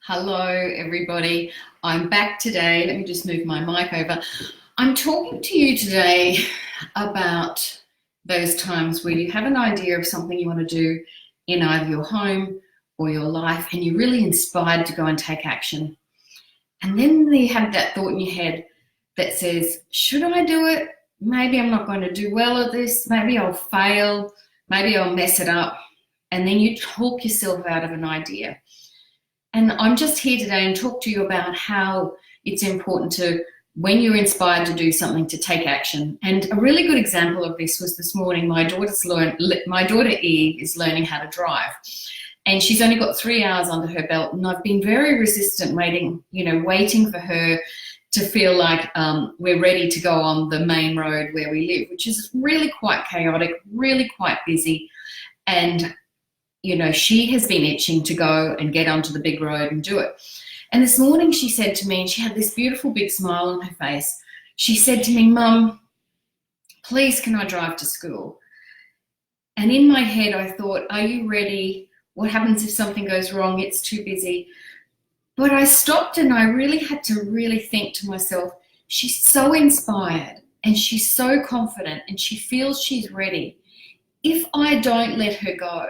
Hello, everybody. I'm back today. Let me just move my mic over. I'm talking to you today about those times where you have an idea of something you want to do in either your home or your life, and you're really inspired to go and take action. And then you have that thought in your head that says, should I do it? Maybe I'm not going to do well at this. Maybe I'll fail. Maybe I'll mess it up. And then you talk yourself out of an idea. And I'm just here today and talk to you about how it's important to, when you're inspired to do something, to take action. And a really good example of this was this morning. My daughter Eve is learning how to drive, and she's only got 3 hours under her belt. And I've been very resistant, waiting for her to feel like we're ready to go on the main road where we live, which is really quite chaotic, really quite busy. And she has been itching to go and get onto the big road and do it. And this morning she said to me, and she had this beautiful big smile on her face, she said to me, "Mum, please can I drive to school?" And in my head I thought, are you ready? What happens if something goes wrong? It's too busy. But I stopped and I really had to think to myself, she's so inspired and she's so confident and she feels she's ready. If I don't let her go,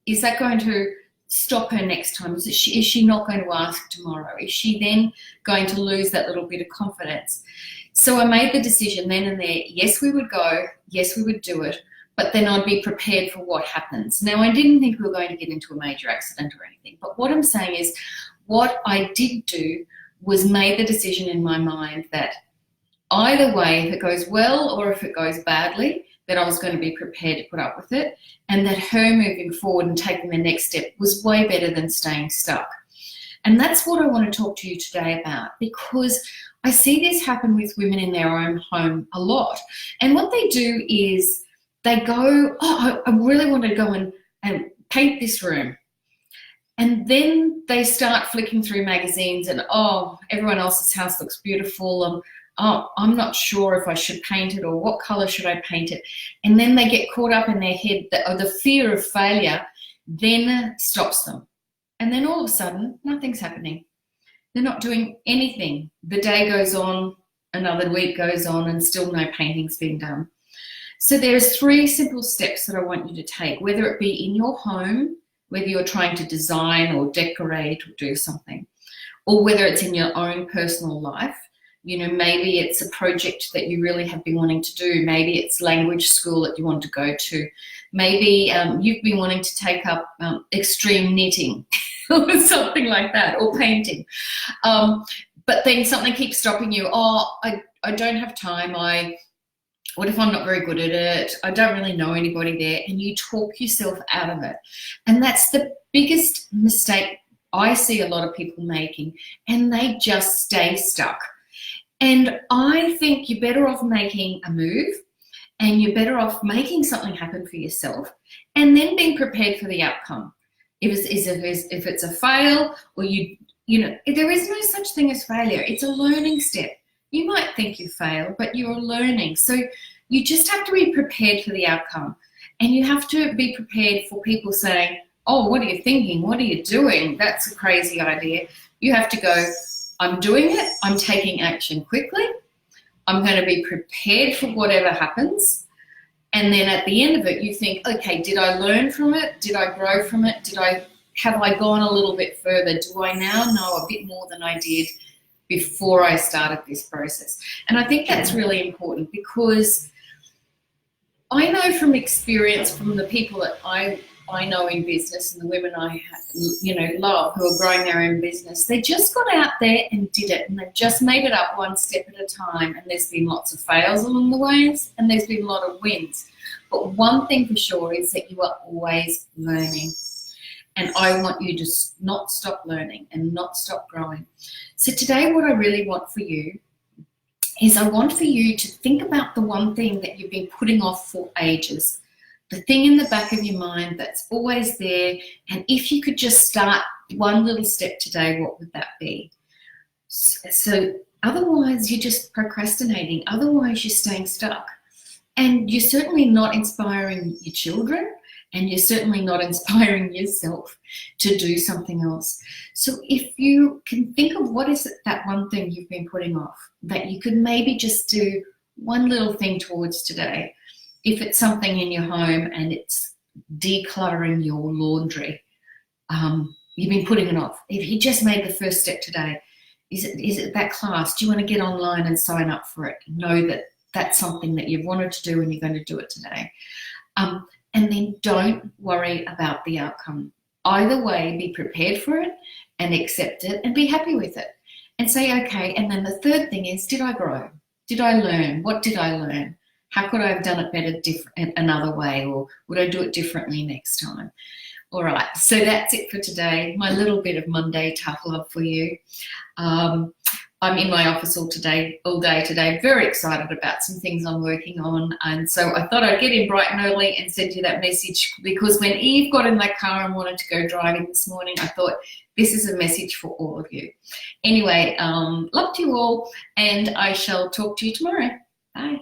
is that going to stop her next time? Is she not going to ask tomorrow? Is she then going to lose that little bit of confidence? So I made the decision then and there, yes, we would go, yes, we would do it, but then I'd be prepared for what happens. Now, I didn't think we were going to get into a major accident or anything, but what I'm saying is what I did do was made the decision in my mind that either way, if it goes well or if it goes badly, that I was going to be prepared to put up with it, and that her moving forward and taking the next step was way better than staying stuck. And that's what I want to talk to you today about, because I see this happen with women in their own home a lot. And what they do is they go, I really want to go and paint this room. And then they start flicking through magazines and, everyone else's house looks beautiful. I'm not sure if I should paint it or what colour should I paint it. And then they get caught up in their head that the fear of failure then stops them. And then all of a sudden, nothing's happening. They're not doing anything. The day goes on, another week goes on, and still no painting's being done. So there's 3 simple steps that I want you to take, whether it be in your home, whether you're trying to design or decorate or do something, or whether it's in your own personal life. Maybe it's a project that you really have been wanting to do. Maybe it's language school that you want to go to. Maybe you've been wanting to take up extreme knitting or something like that, or painting. But then something keeps stopping you. I don't have time. What if I'm not very good at it? I don't really know anybody there. And you talk yourself out of it. And that's the biggest mistake I see a lot of people making, and they just stay stuck. And I think you're better off making a move, and you're better off making something happen for yourself and then being prepared for the outcome. If it's a fail, or there is no such thing as failure. It's a learning step. You might think you failed, but you're learning. So you just have to be prepared for the outcome, and you have to be prepared for people saying, "Oh, what are you thinking? What are you doing? That's a crazy idea." You have to go, I'm doing it, I'm taking action quickly, I'm going to be prepared for whatever happens, and then at the end of it you think, okay, did I learn from it? Did I grow from it? Have I gone a little bit further? Do I now know a bit more than I did before I started this process? And I think that's really important, because I know from experience from the people that I know in business and the women I love who are growing their own business, they just got out there and did it, and they've just made it up one step at a time, and there's been lots of fails along the ways and there's been a lot of wins. But one thing for sure is that you are always learning, and I want you to not stop learning and not stop growing. So today what I really want for you is I want for you to think about the one thing that you've been putting off for ages, the thing in the back of your mind that's always there. And if you could just start one little step today, what would that be? So otherwise you're just procrastinating. Otherwise you're staying stuck. And you're certainly not inspiring your children, and you're certainly not inspiring yourself to do something else. So if you can think of what is it, that one thing you've been putting off that you could maybe just do one little thing towards today. If it's something in your home and it's decluttering your laundry, you've been putting it off. If you just made the first step today, is it that class? Do you want to get online and sign up for it? Know that that's something that you've wanted to do and you're going to do it today. And then don't worry about the outcome. Either way, be prepared for it and accept it and be happy with it. And say, okay, and then the third thing is, did I grow? Did I learn? What did I learn? How could I have done it better another way, or would I do it differently next time? All right, so that's it for today. My little bit of Monday tough love for you. I'm in my office all day today, very excited about some things I'm working on. And so I thought I'd get in bright and early and send you that message, because when Eve got in that car and wanted to go driving this morning, I thought this is a message for all of you. Anyway, love to you all, and I shall talk to you tomorrow. Bye.